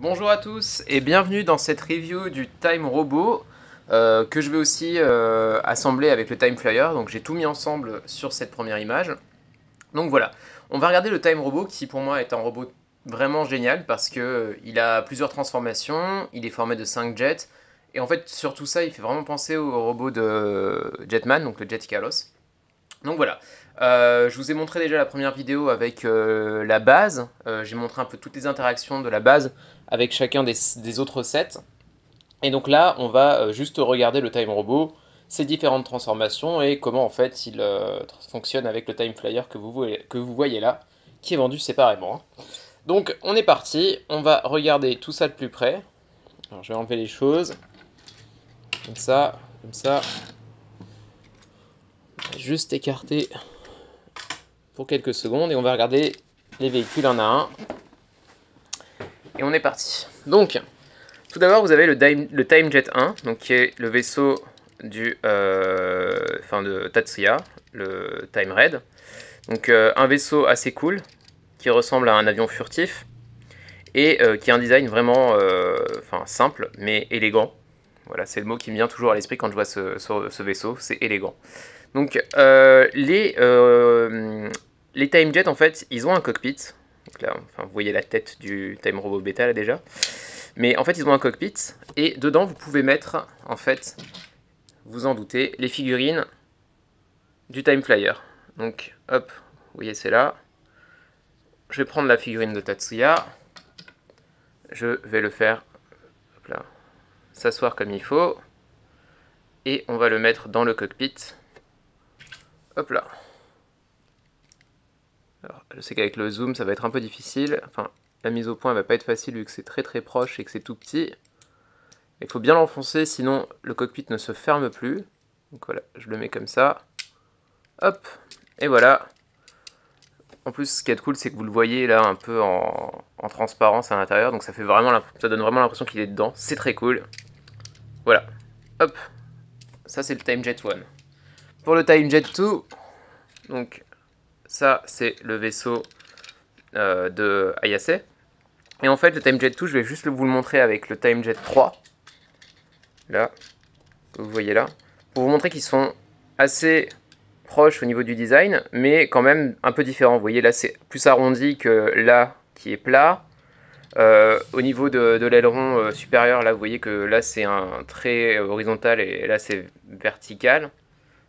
Bonjour à tous et bienvenue dans cette review du Time Robot que je vais aussi assembler avec le Time Flyer. Donc j'ai tout mis ensemble sur cette première image. Donc voilà, on va regarder le Time Robot qui pour moi est un robot vraiment génial parce que il a plusieurs transformations, il est formé de 5 jets et en fait sur tout ça il fait vraiment penser au robot de Jetman, donc le Jet Icarus. Donc voilà, je vous ai montré déjà la première vidéo avec la base. J'ai montré un peu toutes les interactions de la base avec chacun des autres sets. Et donc là, on va juste regarder le Time Robot, ses différentes transformations et comment en fait il fonctionne avec le Time Flyer que vous voyez là, qui est vendu séparément, hein. Donc on est parti, on va regarder tout ça de plus près. Alors je vais enlever les choses, comme ça, comme ça. Juste écarter pour quelques secondes et on va regarder les véhicules un à un. Et on est parti. Donc, tout d'abord, vous avez le Time Jet 1, donc qui est le vaisseau de Tatsuya, le Time Raid. Donc, un vaisseau assez cool, qui ressemble à un avion furtif, et qui a un design vraiment simple, mais élégant. Voilà, c'est le mot qui me vient toujours à l'esprit quand je vois ce vaisseau, c'est élégant. Donc, les Time Jet, en fait, ils ont un cockpit. Donc là, enfin, vous voyez la tête du Time Robot Beta, là, déjà. Mais en fait, ils ont un cockpit, et dedans, vous pouvez mettre, en fait, vous en doutez, les figurines du Time Flyer. Donc, hop, vous voyez, c'est là. Je vais prendre la figurine de Tatsuya. Je vais le faire, hop là, s'asseoir comme il faut. Et on va le mettre dans le cockpit. Hop là. Alors, je sais qu'avec le zoom, ça va être un peu difficile. Enfin, la mise au point va pas être facile vu que c'est très très proche et que c'est tout petit. Il faut bien l'enfoncer, sinon le cockpit ne se ferme plus. Donc voilà, je le mets comme ça. Hop, et voilà. En plus, ce qui est cool, c'est que vous le voyez là un peu en transparence à l'intérieur. Donc ça donne vraiment l'impression qu'il est dedans. C'est très cool. Voilà. Hop, ça c'est le Time Jet 1. Pour le Time Jet 2, donc ça c'est le vaisseau de Ayase. Et en fait, le Time Jet 2, je vais juste vous le montrer avec le Time Jet 3. Là, que vous voyez là. Pour vous montrer qu'ils sont assez proches au niveau du design, mais quand même un peu différents. Vous voyez, là, c'est plus arrondi que là, qui est plat. Au niveau de l'aileron supérieur, là, vous voyez que là, c'est un trait horizontal et là, c'est vertical.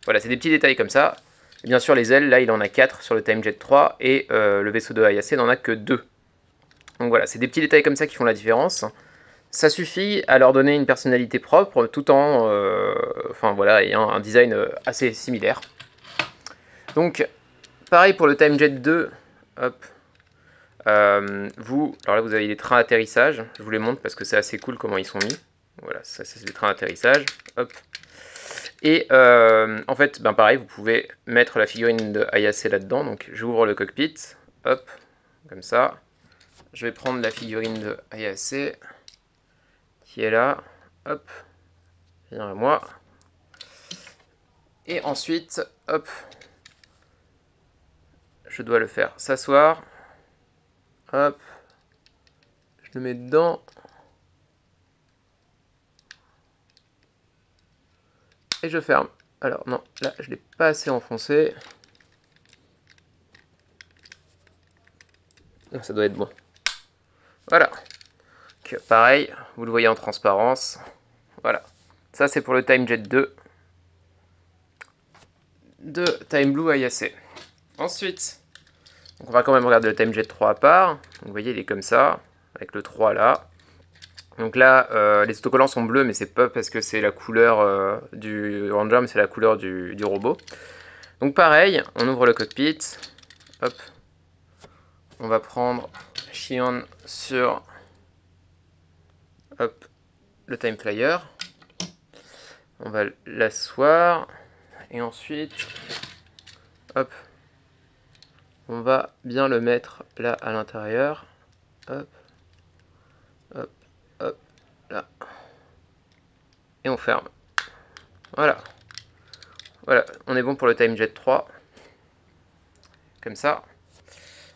Voilà, c'est des petits détails comme ça. Et bien sûr, les ailes, là, il en a 4 sur le Time Jet 3 et le vaisseau de Ayase n'en a que 2. Donc voilà, c'est des petits détails comme ça qui font la différence. Ça suffit à leur donner une personnalité propre tout en ayant un design assez similaire. Donc, pareil pour le Time Jet 2. Hop. Alors là, vous avez les trains d'atterrissage. Je vous les montre parce que c'est assez cool comment ils sont mis. Voilà, ça c'est les trains d'atterrissage. Hop. Et en fait, pareil, vous pouvez mettre la figurine de Ayase là-dedans. Donc, j'ouvre le cockpit. Hop, comme ça. Je vais prendre la figurine de Ayase qui est là. Hop, viens à moi. Et ensuite, hop, je dois le faire s'asseoir. Hop, je le mets dedans. Et je ferme. Alors non, là je ne l'ai pas assez enfoncé. Ça doit être bon. Voilà. Donc, pareil, vous le voyez en transparence. Voilà. Ça c'est pour le Time Jet 2 de Time Blue Ayase. Ensuite, donc on va quand même regarder le Time Jet 3 à part. Donc, vous voyez, il est comme ça, avec le 3 là. Donc là, les autocollants sont bleus, mais c'est pas parce que c'est la couleur du Ranger, mais c'est la couleur du robot. Donc pareil, on ouvre le cockpit. Hop. On va prendre Shion sur hop, le Time Flyer. On va l'asseoir. Et ensuite, hop, on va bien le mettre là à l'intérieur. Hop, hop, hop, là. Et on ferme. Voilà. Voilà, on est bon pour le Time Jet 3. Comme ça.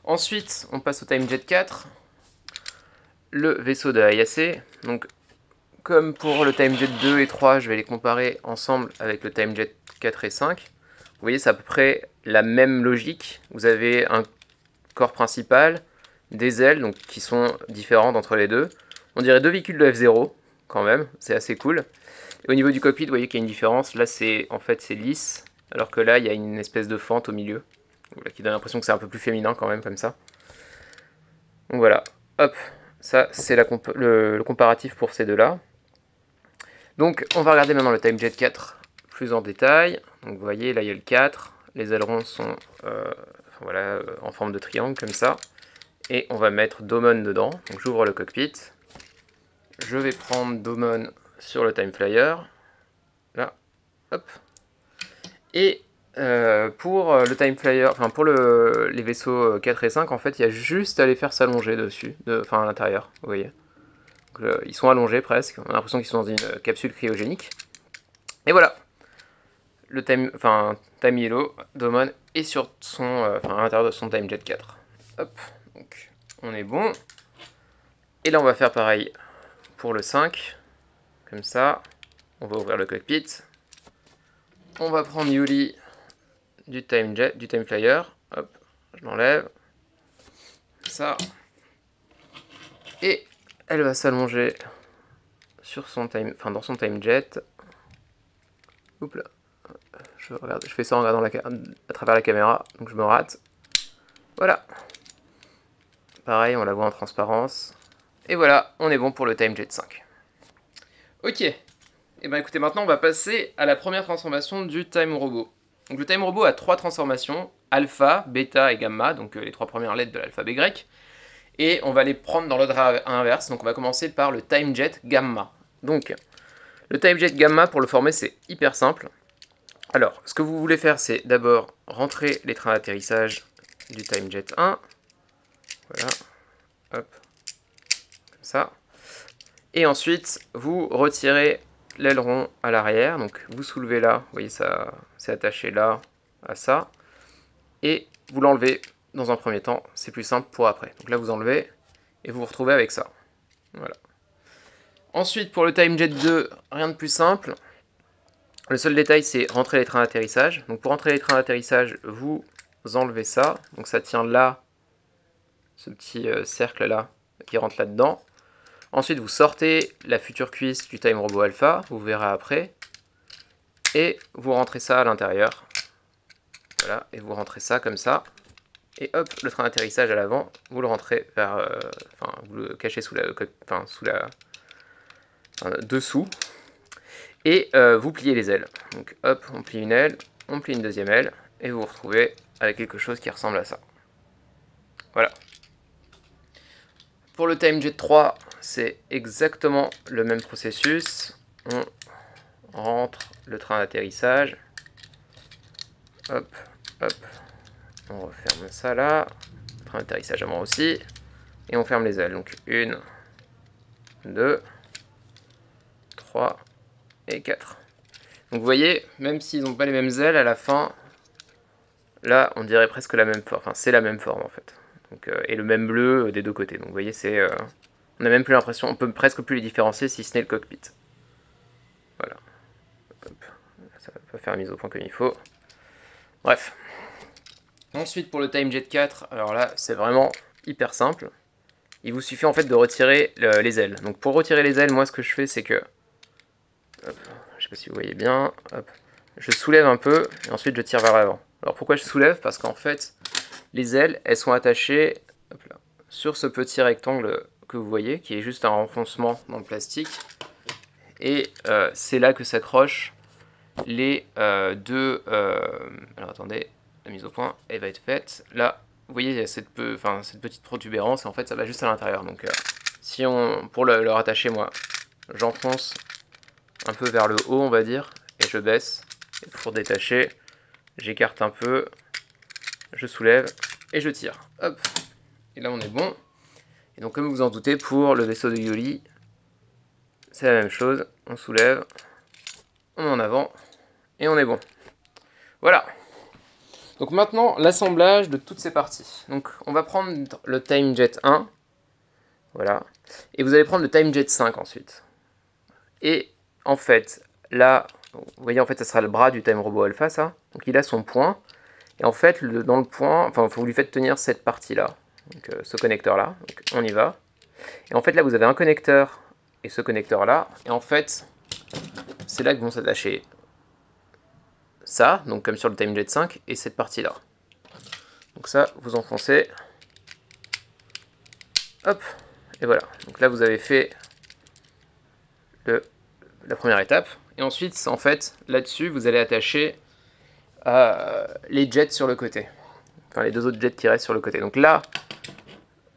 Ensuite, on passe au Time Jet 4. le vaisseau de Ayase. Donc comme pour le TimeJet 2 et 3, je vais les comparer ensemble avec le TimeJet 4 et 5. Vous voyez, c'est à peu près la même logique. Vous avez un corps principal, des ailes donc, qui sont différentes entre les deux. On dirait deux véhicules de F0 quand même, c'est assez cool. Et au niveau du cockpit, vous voyez qu'il y a une différence. Là, en fait, c'est lisse, alors que là, il y a une espèce de fente au milieu, voilà, qui donne l'impression que c'est un peu plus féminin quand même, comme ça. Donc voilà, hop, ça c'est le comparatif pour ces deux-là. Donc on va regarder maintenant le TimeJet 4 plus en détail. Donc vous voyez, là il y a le 4, les ailerons sont voilà, en forme de triangle comme ça. Et on va mettre Domon dedans. Donc j'ouvre le cockpit. Je vais prendre Domon sur le Time Flyer. Là, hop. Et pour le Time Flyer, enfin pour les vaisseaux 4 et 5, en fait, il y a juste à les faire s'allonger dessus, enfin à l'intérieur, vous voyez. Donc, ils sont allongés presque, on a l'impression qu'ils sont dans une capsule cryogénique. Et voilà, le Time Yellow, Domon est sur à l'intérieur de son TimeJet 4. Hop, donc on est bon. Et là on va faire pareil pour le 5, comme ça. On va ouvrir le cockpit. On va prendre Yuli du Time Flyer. Hop, je l'enlève. Ça. Et elle va s'allonger sur dans son TimeJet. Oups là. Je fais ça en regardant à travers la caméra, donc je me rate. Voilà. Pareil, on la voit en transparence. Et voilà, on est bon pour le TimeJet 5. Ok. Et bien écoutez, maintenant on va passer à la première transformation du Time Robot. Donc le Time Robot a trois transformations, alpha, bêta et gamma, donc les trois premières lettres de l'alphabet grec. Et on va les prendre dans l'ordre inverse, donc on va commencer par le TimeJet gamma. Donc, le TimeJet gamma, pour le former, c'est hyper simple. Alors, ce que vous voulez faire, c'est d'abord rentrer les trains d'atterrissage du TimeJet 1. Voilà, hop, comme ça. Et ensuite, vous retirez l'aileron à l'arrière, donc vous soulevez là, vous voyez ça, c'est attaché là à ça, et vous l'enlevez dans un premier temps, c'est plus simple pour après. Donc là vous enlevez, et vous vous retrouvez avec ça. Voilà. Ensuite pour le TimeJet 2, rien de plus simple. Le seul détail c'est rentrer les trains d'atterrissage. Donc pour rentrer les trains d'atterrissage, vous enlevez ça, donc ça tient là, ce petit cercle là, qui rentre là-dedans. Ensuite, vous sortez la future cuisse du Time Robot Alpha, vous verrez après, et vous rentrez ça à l'intérieur. Voilà, et vous rentrez ça comme ça, et hop, le train d'atterrissage à l'avant, vous le rentrez vous le cachez dessous, et vous pliez les ailes. Donc hop, on plie une aile, on plie une deuxième aile, et vous vous retrouvez avec quelque chose qui ressemble à ça. Voilà. Pour le TimeJet 3, c'est exactement le même processus. On rentre le train d'atterrissage. Hop, hop. On referme ça là. Le train d'atterrissage à moi aussi. Et on ferme les ailes. Donc 1, 2, 3 et 4. Donc vous voyez, même s'ils n'ont pas les mêmes ailes, à la fin, là, on dirait presque la même forme. Enfin, c'est la même forme en fait. Donc, et le même bleu des deux côtés. Donc vous voyez, on n'a même plus l'impression, on peut presque plus les différencier si ce n'est le cockpit. Voilà. Hop. Ça va pas faire la mise au point comme il faut. Bref. Ensuite pour le TimeJet 4, alors là c'est vraiment hyper simple. Il vous suffit en fait de retirer les ailes. Donc pour retirer les ailes, moi ce que je fais c'est que, hop, je sais pas si vous voyez bien, hop, je soulève un peu et ensuite je tire vers l'avant. Alors pourquoi je soulève? Parce qu'en fait les ailes elles sont attachées là, sur ce petit rectangle que vous voyez qui est juste un renfoncement dans le plastique. Et c'est là que s'accrochent les alors attendez, la mise au point elle va être faite. Là, vous voyez, il y a cette petite protubérance et en fait ça va juste à l'intérieur. Donc pour le rattacher, moi, j'enfonce un peu vers le haut, on va dire, et je baisse. Et pour détacher, j'écarte un peu, je soulève et je tire. Hop, et là on est bon. Et donc comme vous en doutez, pour le vaisseau de Yuli, c'est la même chose. On soulève, on met en avant et on est bon. Voilà. Donc maintenant, l'assemblage de toutes ces parties. Donc on va prendre le TimeJet 1. Voilà. Et vous allez prendre le TimeJet 5 ensuite. Et en fait, là, vous voyez, en fait, ça sera le bras du Time Robot Alpha, ça. Donc il a son point. Et en fait, dans le point, enfin, vous lui faites tenir cette partie-là. Donc ce connecteur-là. Donc on y va. Et en fait, là, vous avez un connecteur et ce connecteur-là. Et en fait, c'est là que vont s'attacher ça, donc comme sur le TimeJet 5, et cette partie-là. Donc ça, vous enfoncez. Hop, et voilà. Donc là, vous avez fait la première étape. Et ensuite, en fait, là-dessus, vous allez attacher les jets sur le côté. Enfin, les deux autres jets qui restent sur le côté. Donc là,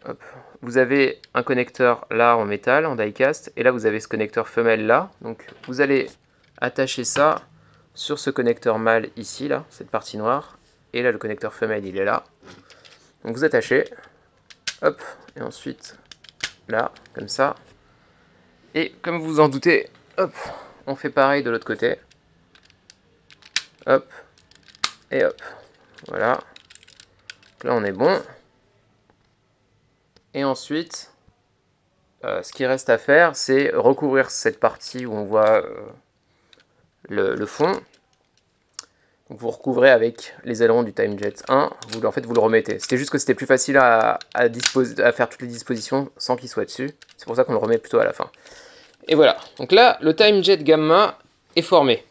hop, vous avez un connecteur là en métal, en die-cast, et là, vous avez ce connecteur femelle là. Donc vous allez attacher ça sur ce connecteur mâle ici, là, cette partie noire. Et là, le connecteur femelle, il est là. Donc vous attachez, hop, et ensuite là, comme ça. Et comme vous vous en doutez, hop, on fait pareil de l'autre côté. Hop, et hop. Voilà. Donc là, on est bon. Et ensuite, ce qui reste à faire, c'est recouvrir cette partie où on voit le fond. Donc vous recouvrez avec les ailerons du TimeJet 1, en fait vous le remettez. C'était juste que c'était plus facile à faire toutes les dispositions sans qu'il soit dessus. C'est pour ça qu'on le remet plutôt à la fin. Et voilà, donc là le TimeJet Gamma est formé.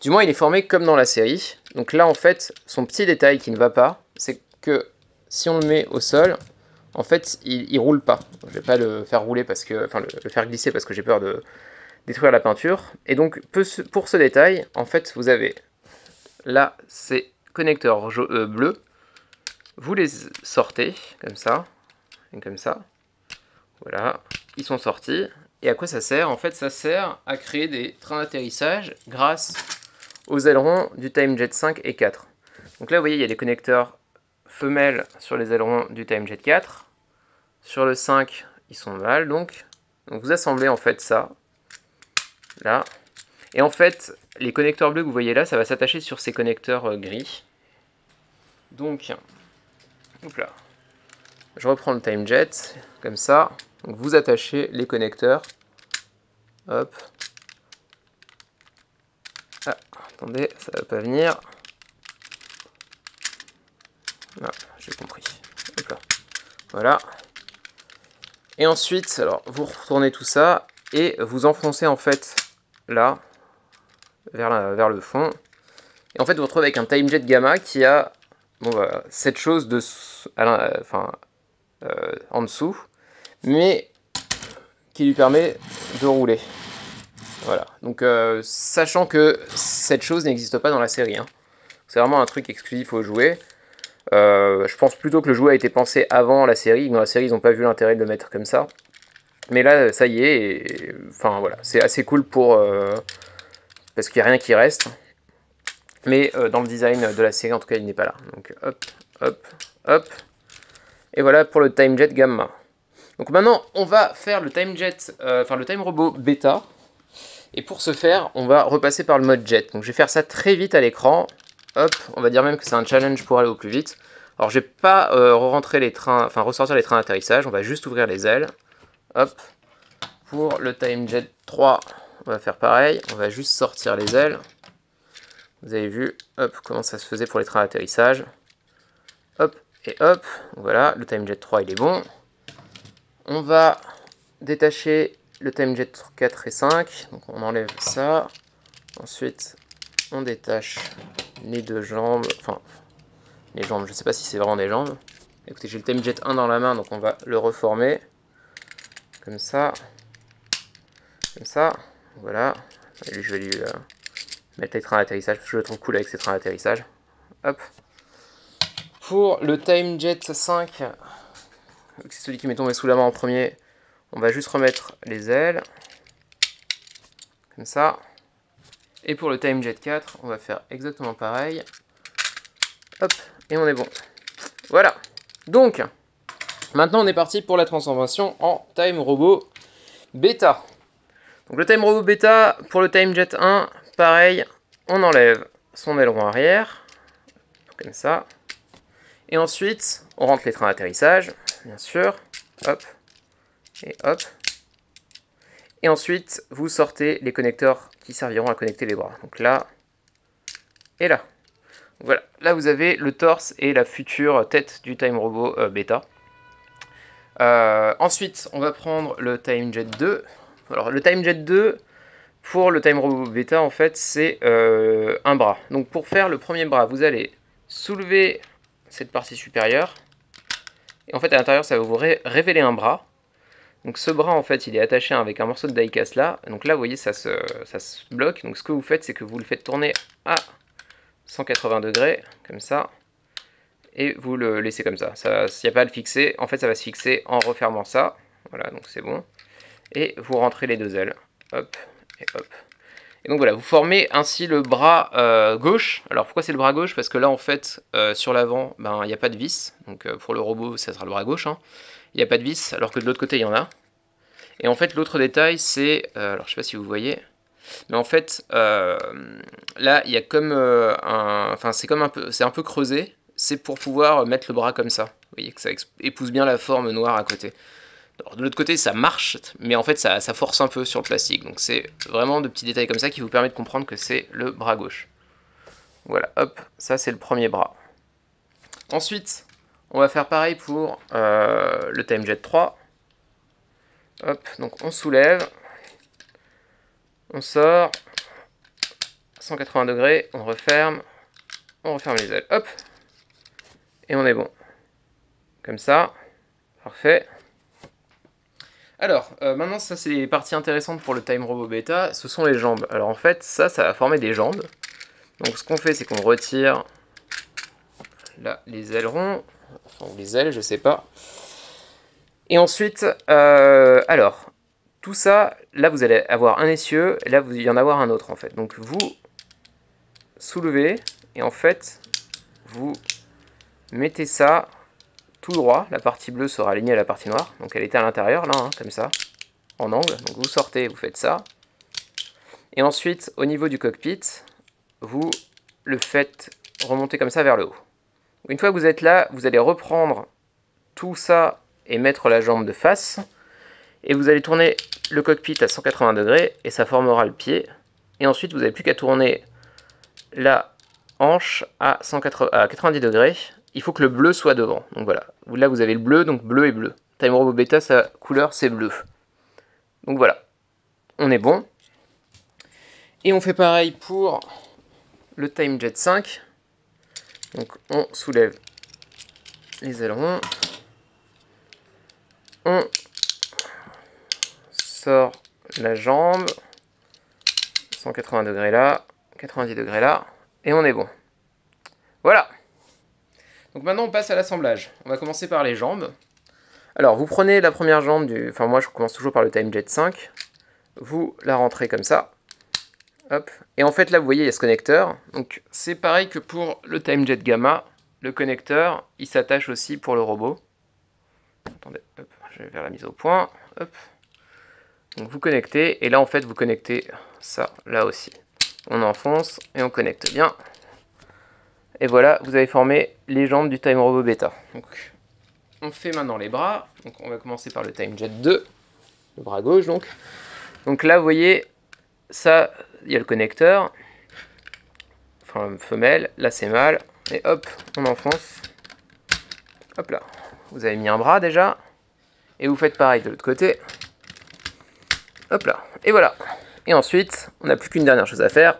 Du moins il est formé comme dans la série. Donc là en fait, son petit détail qui ne va pas, c'est que si on le met au sol, en fait il roule pas. Je ne vais pas le faire rouler parce que, enfin le faire glisser parce que j'ai peur de détruire la peinture. Et donc pour ce détail, en fait vous avez là, ces connecteurs bleus, vous les sortez comme ça, et comme ça. Voilà, ils sont sortis. Et à quoi ça sert? En fait, ça sert à créer des trains d'atterrissage grâce aux ailerons du TimeJet 5 et 4. Donc là, vous voyez, il y a des connecteurs femelles sur les ailerons du TimeJet 4. Sur le 5, ils sont mâles, donc vous assemblez en fait ça, là. Et en fait, les connecteurs bleus que vous voyez là, ça va s'attacher sur ces connecteurs gris. Donc, hop là. Je reprends le TimeJet, comme ça. Donc vous attachez les connecteurs. Hop. Ah, attendez, ça va pas venir. Ah, j'ai compris. Hop là. Voilà. Et ensuite, alors, vous retournez tout ça et vous enfoncez en fait là, vers le fond. Et en fait, vous vous retrouvez avec un TimeJet Gamma qui a cette chose en dessous, mais qui lui permet de rouler. Voilà. Donc, sachant que cette chose n'existe pas dans la série, hein. C'est vraiment un truc exclusif aux jouets. Je pense plutôt que le jouet a été pensé avant la série. Dans la série, ils n'ont pas vu l'intérêt de le mettre comme ça. Mais là, ça y est. Enfin, voilà. C'est assez cool parce qu'il n'y a rien qui reste. Mais dans le design de la série, en tout cas, il n'est pas là. Donc, hop, hop, hop. Et voilà pour le TimeJet Gamma. Donc maintenant, on va faire le le Time Robot Beta. Et pour ce faire, on va repasser par le mode Jet. Donc je vais faire ça très vite à l'écran. Hop, on va dire même que c'est un challenge pour aller au plus vite. Alors je vais pas ressortir les trains d'atterrissage, on va juste ouvrir les ailes. Hop. Pour le TimeJet 3, on va faire pareil, on va juste sortir les ailes. Vous avez vu, hop, comment ça se faisait pour les trains d'atterrissage. Hop, et hop, voilà, le TimeJet 3 il est bon. On va détacher le TimeJet 4 et 5, donc on enlève ça. Ensuite, on détache les deux jambes, enfin, les jambes, je sais pas si c'est vraiment des jambes. Écoutez, j'ai le TimeJet 1 dans la main, donc on va le reformer. Comme ça. Comme ça. Voilà. Et lui, je vais lui mettre les trains d'atterrissage, parce que je le trouve cool avec ces trains d'atterrissage. Hop. Pour le TimeJet 5, c'est celui qui m'est tombé sous la main en premier, on va juste remettre les ailes. Comme ça. Et pour le TimeJet 4, on va faire exactement pareil. Hop, et on est bon. Voilà. Donc, maintenant on est parti pour la transformation en Time Robot Beta. Donc le Time Robot Beta, pour le TimeJet 1, pareil, on enlève son aileron arrière, comme ça. Et ensuite, on rentre les trains d'atterrissage, bien sûr. Hop, et hop. Et ensuite, vous sortez les connecteurs qui serviront à connecter les bras. Donc là, et là. Voilà, là vous avez le torse et la future tête du Time Robot Beta. Ensuite, on va prendre le TimeJet 2. Alors, le TimeJet 2, pour le Time Robot Beta, en fait, c'est un bras. Donc, pour faire le premier bras, vous allez soulever cette partie supérieure. Et en fait, à l'intérieur, ça va vous révéler un bras. Donc ce bras, en fait, il est attaché avec un morceau de die-cast là. Donc là, vous voyez, ça se bloque. Donc ce que vous faites, c'est que vous le faites tourner à 180 degrés, comme ça. Et vous le laissez comme ça. S'il n'y a pas à le fixer, en fait, ça va se fixer en refermant ça. Voilà, donc c'est bon. Et vous rentrez les deux ailes. Hop, et hop. Et donc voilà, vous formez ainsi le bras gauche. Alors pourquoi c'est le bras gauche? Parce que là, en fait, sur l'avant, ben, il n'y a pas de vis. Donc pour le robot, ça sera le bras gauche, hein. Il n'y a pas de vis, alors que de l'autre côté, il y en a. Et en fait, l'autre détail, c'est... alors, je sais pas si vous voyez, mais en fait, là, il y a comme un... Enfin, c'est un peu creusé. C'est pour pouvoir mettre le bras comme ça. Vous voyez que ça épouse bien la forme noire à côté. Alors, de l'autre côté, ça marche, mais en fait, ça force un peu sur le plastique. Donc, c'est vraiment de petits détails comme ça qui vous permettent de comprendre que c'est le bras gauche. Voilà, hop, ça, c'est le premier bras. Ensuite, on va faire pareil pour le TimeJet 3. Hop, donc on soulève, on sort, 180 degrés, on referme les ailes, hop, et on est bon. Comme ça, parfait. Alors, maintenant, ça c'est les parties intéressantes pour le Time Robot Beta, ce sont les jambes. Alors en fait, ça va former des jambes. Donc ce qu'on fait, c'est qu'on retire là les ailerons, enfin les ailes, je sais pas. Et ensuite, alors, tout ça, là vous allez avoir un essieu, et là vous allez y en avoir un autre en fait. Donc vous soulevez, et en fait, vous mettez ça tout droit. La partie bleue sera alignée à la partie noire. Donc elle était à l'intérieur, là, hein, comme ça, en angle. Donc vous sortez, vous faites ça. Et ensuite, au niveau du cockpit, vous le faites remonter comme ça vers le haut. Une fois que vous êtes là, vous allez reprendre tout ça et mettre la jambe de face. Et vous allez tourner le cockpit à 180 degrés et ça formera le pied. Et ensuite, vous n'avez plus qu'à tourner la hanche à 90 degrés. Il faut que le bleu soit devant. Donc voilà. Là, vous avez le bleu, donc bleu et bleu. Time Robot Beta, sa couleur, c'est bleu. Donc voilà. On est bon. Et on fait pareil pour le TimeJet 5. Donc on soulève les ailerons. On sort la jambe. 180 degrés là. 90 degrés là. Et on est bon. Voilà. Donc maintenant on passe à l'assemblage. On va commencer par les jambes. Alors vous prenez la première jambe du... Enfin moi je commence toujours par le TimeJet 5. Vous la rentrez comme ça. Hop. Et en fait là vous voyez il y a ce connecteur. Donc c'est pareil que pour le TimeJet Gamma. Le connecteur il s'attache aussi pour le robot. Attendez, hop, je vais vers la mise au point. Hop. Donc vous connectez. Et là en fait vous connectez ça là aussi. On enfonce et on connecte bien. Et voilà, vous avez formé les jambes du Time Robot Beta. Donc, on fait maintenant les bras. Donc, on va commencer par le TimeJet 2, le bras gauche donc. Donc là, vous voyez, ça, il y a le connecteur, enfin femelle, là c'est mâle, et hop, on enfonce. Hop là, vous avez mis un bras déjà, et vous faites pareil de l'autre côté. Hop là, et voilà. Et ensuite, on n'a plus qu'une dernière chose à faire,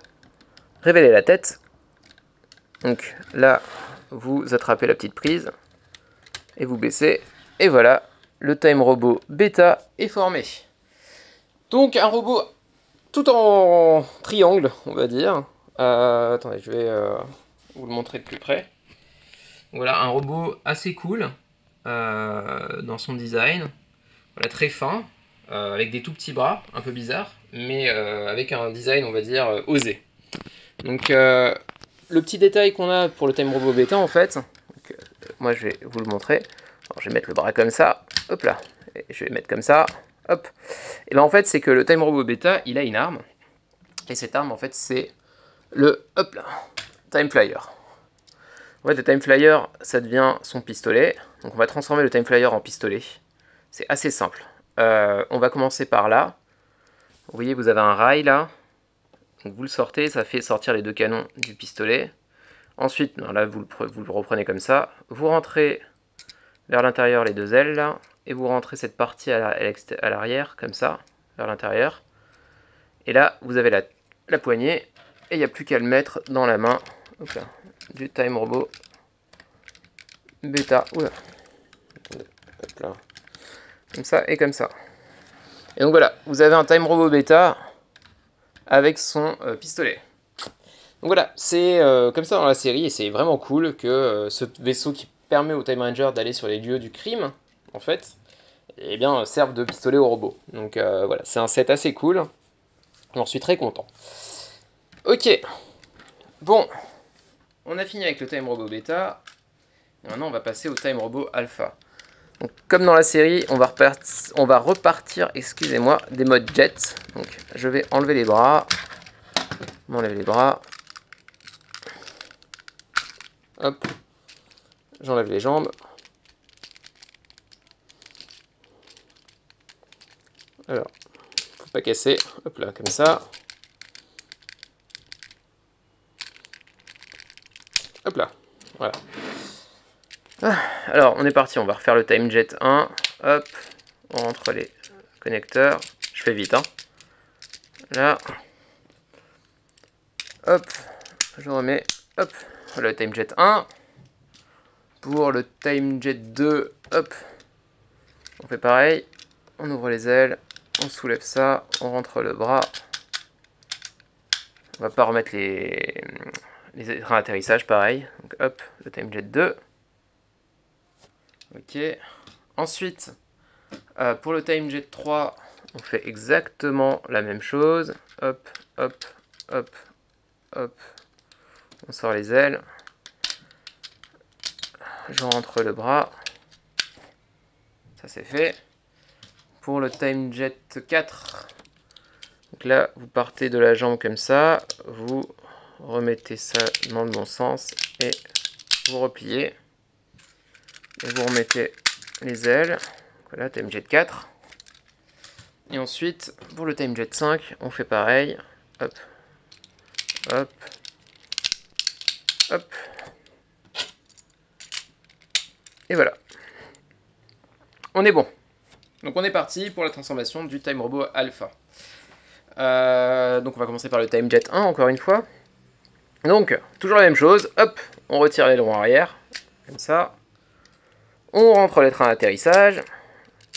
révéler la tête. Donc là, vous attrapez la petite prise et vous baissez. Et voilà, le Time Robot Beta est formé. Donc un robot tout en triangle, on va dire. Attendez, je vais vous le montrer de plus près. Voilà, un robot assez cool dans son design. Voilà, très fin, avec des tout petits bras, un peu bizarre, mais avec un design, on va dire, osé. Donc le petit détail qu'on a pour le Time Robot Beta en fait, donc, moi je vais vous le montrer. Alors, je vais mettre le bras comme ça, hop là, et je vais mettre comme ça, hop. Et ben en fait c'est que le Time Robot Beta il a une arme, et cette arme en fait c'est le, hop là, Time Flyer. En fait le Time Flyer ça devient son pistolet, donc on va transformer le Time Flyer en pistolet. C'est assez simple. on va commencer par là. Vous voyez, vous avez un rail là. Donc vous le sortez, ça fait sortir les deux canons du pistolet. Ensuite, là, vous le reprenez comme ça. Vous rentrez vers l'intérieur les deux ailes là. Et vous rentrez cette partie à l'arrière, comme ça, vers l'intérieur. Et là, vous avez la poignée. Et il n'y a plus qu'à le mettre dans la main. Hop là, du Time Robot Beta. Oula. Hop là. Comme ça et comme ça. Et donc voilà, vous avez un Time Robot Beta avec son pistolet. Donc voilà, c'est comme ça dans la série, et c'est vraiment cool que ce vaisseau qui permet au Time Ranger d'aller sur les lieux du crime, en fait, eh bien, serve de pistolet au robot. Donc voilà, c'est un set assez cool. J'en suis très content. Ok, bon, on a fini avec le Time Robot Beta. Et maintenant, on va passer au Time Robot Alpha. Donc, comme dans la série, on va repartir, excusez-moi, des modes jet. Donc, je vais enlever les bras. On enlève les bras. Hop. J'enlève les jambes. Alors, faut pas casser. Hop là, comme ça. Hop là. Voilà. Alors, on est parti. On va refaire le Time Jet 1. Hop. On rentre les connecteurs. Je fais vite, hein. Là. Hop. Je remets. Hop. Voilà le Time Jet 1. Pour le Time Jet 2, hop. On fait pareil. On ouvre les ailes. On soulève ça. On rentre le bras. On va pas remettre les trains d'atterrissage, pareil. Donc hop, le Time Jet 2. Ok. Ensuite, pour le Time Jet 3, on fait exactement la même chose. Hop, hop, hop, hop. On sort les ailes. Je rentre le bras. Ça c'est fait. Pour le Time Jet 4, donc là, vous partez de la jambe comme ça. Vous remettez ça dans le bon sens et vous repliez. Et vous remettez les ailes. Voilà, Time Jet 4. Et ensuite, pour le Time Jet 5, on fait pareil. Hop, hop, hop. Et voilà. On est bon. Donc on est parti pour la transformation du Time Robot Alpha. Donc on va commencer par le Time Jet 1, encore une fois. Donc, toujours la même chose. Hop, on retire l'aileron arrière. Comme ça. On rentre les trains d'atterrissage.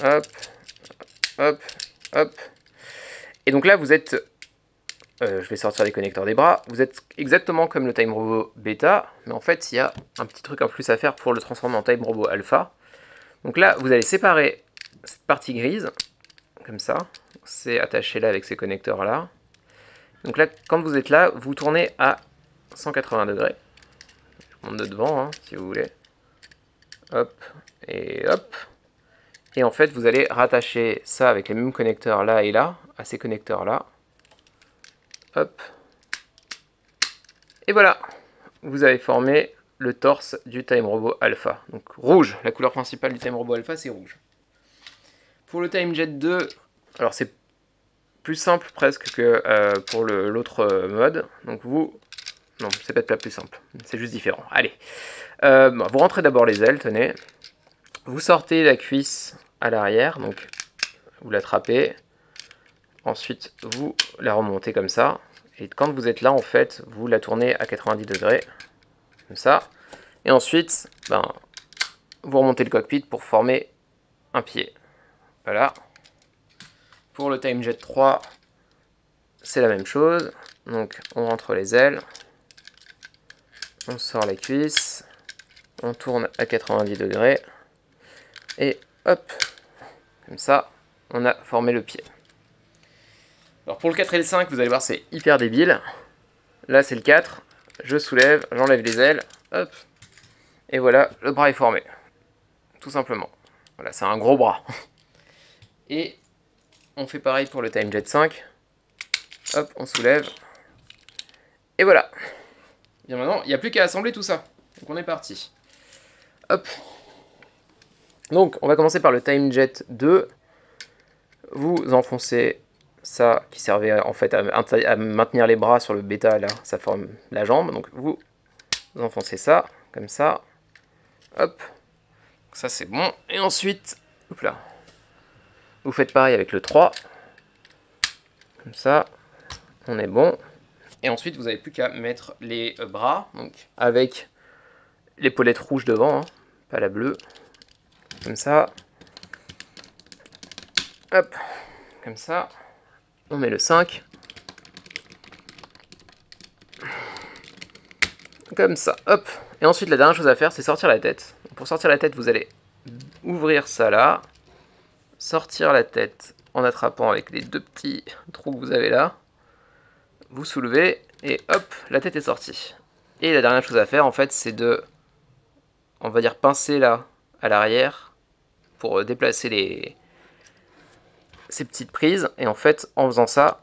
Hop, hop, hop. Et donc là, vous êtes... je vais sortir les connecteurs des bras. Vous êtes exactement comme le Time Robot Beta. Mais en fait, il y a un petit truc en plus à faire pour le transformer en Time Robot Alpha. Donc là, vous allez séparer cette partie grise. Comme ça. C'est attaché là avec ces connecteurs là. Donc là, quand vous êtes là, vous tournez à 180 degrés. Je monte de devant, hein, si vous voulez. Hop, et hop. Et en fait, vous allez rattacher ça avec les mêmes connecteurs là et là, à ces connecteurs là. Hop. Et voilà. Vous avez formé le torse du Time Robot Alpha. Donc rouge, la couleur principale du Time Robot Alpha, c'est rouge. Pour le Time Jet 2, alors c'est plus simple presque que pour l'autre mode. Donc vous... Non, c'est peut-être pas plus simple, c'est juste différent. Allez. Bon, vous rentrez d'abord les ailes, tenez. Vous sortez la cuisse à l'arrière, donc vous l'attrapez. Ensuite, vous la remontez comme ça. Et quand vous êtes là, en fait, vous la tournez à 90 degrés. Comme ça. Et ensuite, vous remontez le cockpit pour former un pied. Voilà. Pour le Time Jet 3, c'est la même chose. Donc, on rentre les ailes. On sort les cuisses. On tourne à 90 degrés. Et hop, comme ça, on a formé le pied. Alors pour le 4 et le 5, vous allez voir, c'est hyper débile. Là, c'est le 4. Je soulève, j'enlève les ailes. Hop. Et voilà, le bras est formé. Tout simplement. Voilà, c'est un gros bras. Et on fait pareil pour le Time Jet 5. Hop, on soulève. Et voilà. Bien maintenant, il n'y a plus qu'à assembler tout ça. Donc on est parti. Hop. Donc, on va commencer par le Time Jet 2. vous enfoncez ça qui servait en fait à maintenir les bras sur le bêta, là, ça forme la jambe. Donc vous enfoncez ça, comme ça. Hop, ça c'est bon. Et ensuite, hop là, vous faites pareil avec le 3. Comme ça, on est bon. Et ensuite, vous n'avez plus qu'à mettre les bras, donc avec l'épaulette rouge devant, hein, pas la bleue. Comme ça. Hop, comme ça. On met le 5. Comme ça, hop. Et ensuite, la dernière chose à faire, c'est sortir la tête. Pour sortir la tête, vous allez ouvrir ça là, sortir la tête en attrapant avec les deux petits trous que vous avez là. Vous soulevez et hop, la tête est sortie. Et la dernière chose à faire, en fait, c'est de, on va dire, pincer là à l'arrière pour déplacer ces petites prises. Et en fait, en faisant ça,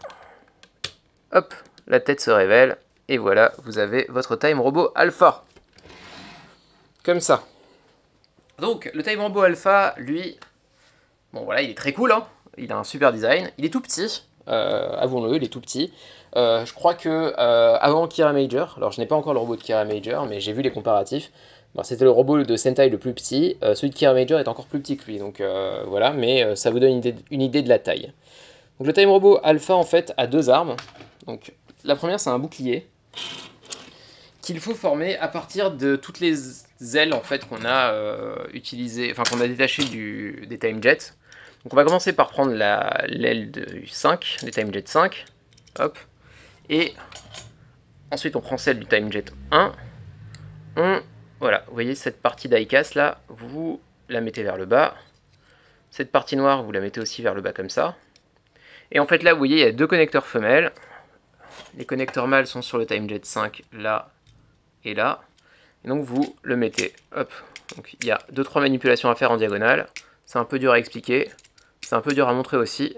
hop, la tête se révèle. Et voilà, vous avez votre Time Robot Alpha. Comme ça. Donc, le Time Robot Alpha, lui, bon voilà, il est très cool, hein. Il a un super design. Il est tout petit, avouons-le, il est tout petit. Je crois que avant Kira Major, alors je n'ai pas encore le robot de Kira Major, mais j'ai vu les comparatifs. Bon, c'était le robot de Sentai le plus petit. Celui de Kira Major est encore plus petit que lui, donc voilà, mais ça vous donne une idée de la taille. Donc le Time Robot Alpha, en fait, a deux armes. Donc la première, c'est un bouclier qu'il faut former à partir de toutes les ailes en fait qu'on a utilisées, enfin qu'on a détachées des Time Jets. Donc on va commencer par prendre l'aile du 5, des Time Jet 5, hop, et ensuite on prend celle du Time Jet 1, voilà, vous voyez cette partie diecast là, vous la mettez vers le bas, cette partie noire vous la mettez aussi vers le bas comme ça, et en fait là vous voyez il y a deux connecteurs femelles, les connecteurs mâles sont sur le Time Jet 5 là et là, et donc vous le mettez, hop, donc il y a 2-3 manipulations à faire en diagonale, c'est un peu dur à expliquer, c'est un peu dur à montrer aussi,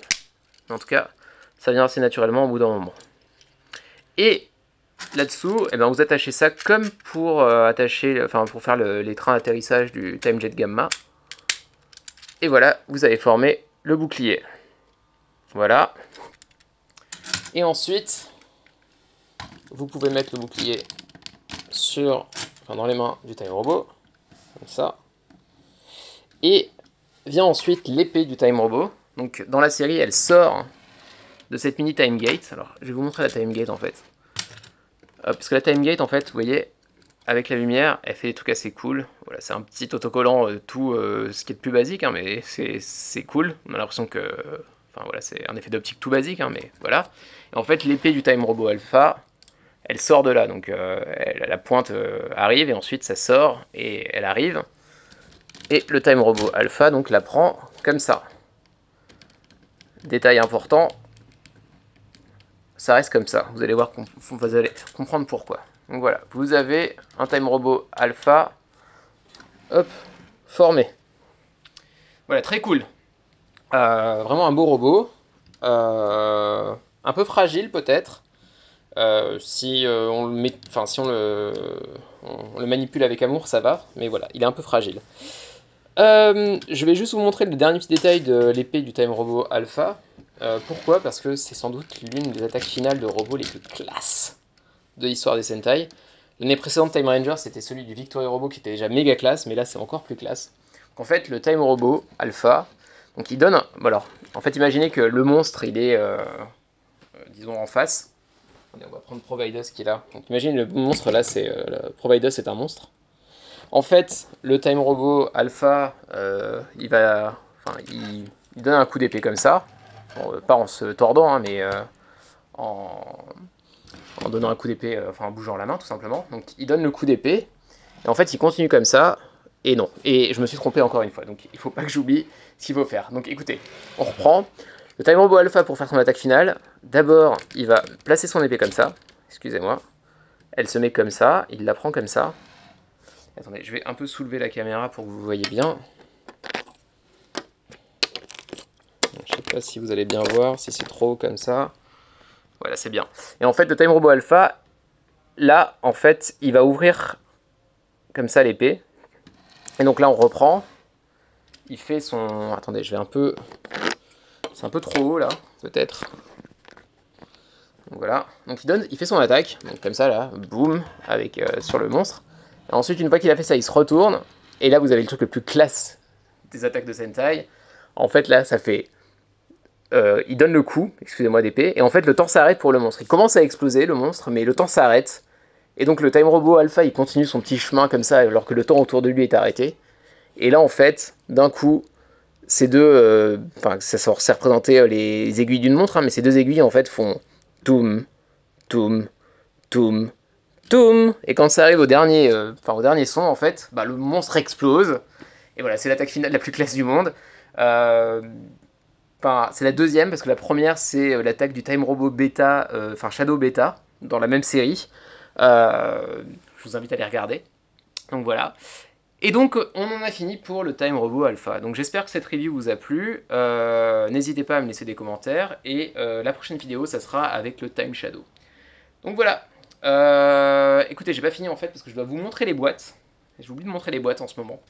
mais en tout cas, ça vient assez naturellement au bout d'un moment. Et là-dessous, eh ben, vous attachez ça comme pour pour faire les trains d'atterrissage du Time Jet Gamma. Et voilà, vous avez formé le bouclier. Voilà. Et ensuite, vous pouvez mettre le bouclier dans les mains du Time Robot, comme ça. Et vient ensuite l'épée du Time Robot. Donc dans la série, elle sort de cette mini Time Gate. Alors, je vais vous montrer la Time Gate en fait. Parce que la Time Gate, en fait, vous voyez, avec la lumière, elle fait des trucs assez cool. Voilà, c'est un petit autocollant, tout ce qui est de plus basique, hein, mais c'est cool. On a l'impression que, enfin voilà, c'est un effet d'optique tout basique, hein, mais voilà. Et en fait, l'épée du Time Robot Alpha, elle sort de là, donc la pointe arrive et ensuite ça sort et elle arrive. Et le Time Robot Alpha donc la prend comme ça. Détail important, ça reste comme ça. Vous allez voir, vous allez comprendre pourquoi. Donc voilà, vous avez un Time Robot Alpha, hop, formé. Voilà, très cool. Vraiment un beau robot, un peu fragile peut-être. Si on le manipule avec amour, ça va, mais voilà, il est un peu fragile. Je vais juste vous montrer le dernier petit détail de l'épée du Time Robot Alpha. Pourquoi? Parce que c'est sans doute l'une des attaques finales de robots les plus classes de l'histoire des Sentai. L'année précédente, Time Ranger, c'était celui du Victory Robot qui était déjà méga classe, mais là c'est encore plus classe. Donc, en fait, le Time Robot Alpha, donc il donne... Bon, alors, en fait, imaginez que le monstre, il est, disons, en face. Attendez, on va prendre Providus qui est là. Donc imagine le monstre là, Providus est un monstre. En fait, le Time Robot Alpha, il donne un coup d'épée comme ça. Bon, pas en se tordant, hein, mais en donnant un coup d'épée, en bougeant la main tout simplement. Donc il donne le coup d'épée, et en fait il continue comme ça, et non. Et je me suis trompé encore une fois, donc il faut pas que j'oublie ce qu'il faut faire. Donc écoutez, on reprend. Le Time Robot Alpha pour faire son attaque finale, d'abord il va placer son épée comme ça, excusez-moi. Elle se met comme ça, il la prend comme ça. Attendez, je vais un peu soulever la caméra pour que vous voyez bien. Je sais pas si vous allez bien voir, si c'est trop comme ça. Voilà, c'est bien. Et en fait, le Time Robot Alpha, là, en fait, il va ouvrir comme ça l'épée. Et donc là, on reprend. Il fait son... Attendez, je vais un peu C'est un peu trop haut là, peut-être. Donc voilà, donc il fait son attaque, donc comme ça là, boum, avec sur le monstre. Et ensuite, une fois qu'il a fait ça, il se retourne, et là vous avez le truc le plus classe des attaques de Sentai. En fait là, ça fait... il donne le coup, excusez-moi d'épée, et en fait le temps s'arrête pour le monstre. Il commence à exploser le monstre, mais le temps s'arrête. Et donc le Time Robot Alpha, il continue son petit chemin comme ça, alors que le temps autour de lui est arrêté. Et là en fait, d'un coup, ces deux... Enfin, c'est représenté les aiguilles d'une montre, hein, mais ces deux aiguilles en fait font... Toum, toum, toum, toum. Et quand ça arrive au dernier son, en fait, bah, le monstre explose. Et voilà, c'est l'attaque finale la plus classe du monde. C'est la deuxième, parce que la première, c'est l'attaque du Time Robot Beta, Shadow Beta, dans la même série. Je vous invite à les regarder. Donc voilà. Et donc, on en a fini pour le Time Robot Alpha. Donc j'espère que cette review vous a plu. N'hésitez pas à me laisser des commentaires. Et la prochaine vidéo, ça sera avec le Time Shadow. Donc voilà. Écoutez, j'ai pas fini en fait, parce que je dois vous montrer les boîtes. J'oublie de montrer les boîtes en ce moment.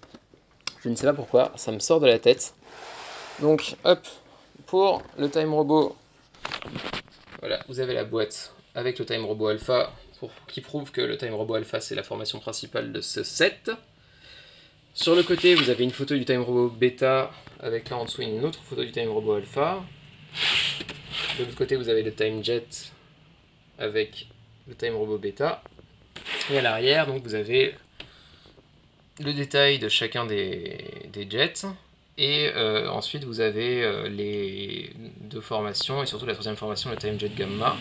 Je ne sais pas pourquoi, ça me sort de la tête. Donc, hop, pour le Time Robot, voilà, vous avez la boîte avec le Time Robot Alpha, qui prouve que le Time Robot Alpha, c'est la formation principale de ce set. Sur le côté, vous avez une photo du Time Robot Beta, avec là en dessous une autre photo du Time Robot Alpha. De l'autre côté, vous avez le Time Jet avec le Time Robot Beta. Et à l'arrière, donc vous avez le détail de chacun des jets. Et ensuite, vous avez les deux formations, et surtout la troisième formation, le Time Jet Gamma.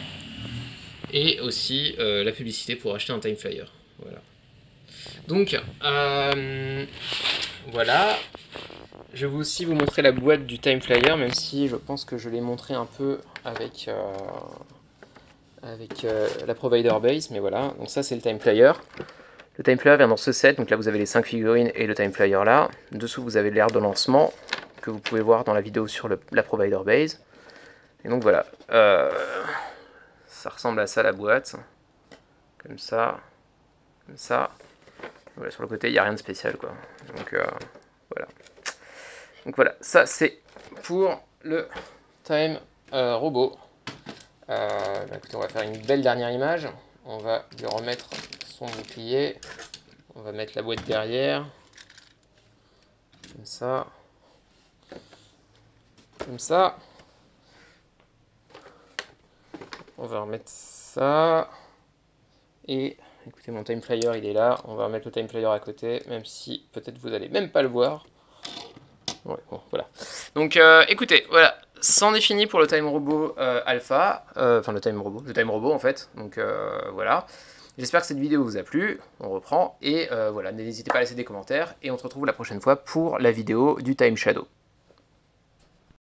Et aussi la publicité pour acheter un Time Flyer. Voilà. Donc, voilà. Je vais aussi vous montrer la boîte du Time Flyer, même si je pense que je l'ai montré un peu avec la Provider Base, mais voilà. Donc ça, c'est le Time Flyer. Le Time Flyer vient dans ce set, donc là vous avez les 5 figurines et le Time Flyer là. Dessous vous avez l'air de lancement, que vous pouvez voir dans la vidéo sur la Provider Base. Et donc voilà, ça ressemble à ça la boîte, comme ça, comme ça. Voilà, sur le côté il n'y a rien de spécial quoi. Donc voilà. Donc voilà, ça c'est pour le Time Robot. Écoutez, on va faire une belle dernière image. On va lui remettre son bouclier. On va mettre la boîte derrière. Comme ça. Comme ça. On va remettre ça. Et écoutez, mon Time Flyer il est là. On va remettre le Time Flyer à côté, même si peut-être vous allez même pas le voir. Ouais, bon, voilà. Donc écoutez, voilà. C'en est fini pour le Time Robot Alpha. Enfin, le Time Robot en fait. Donc voilà. J'espère que cette vidéo vous a plu, on reprend, et voilà, n'hésitez pas à laisser des commentaires, et on se retrouve la prochaine fois pour la vidéo du Time Shadow.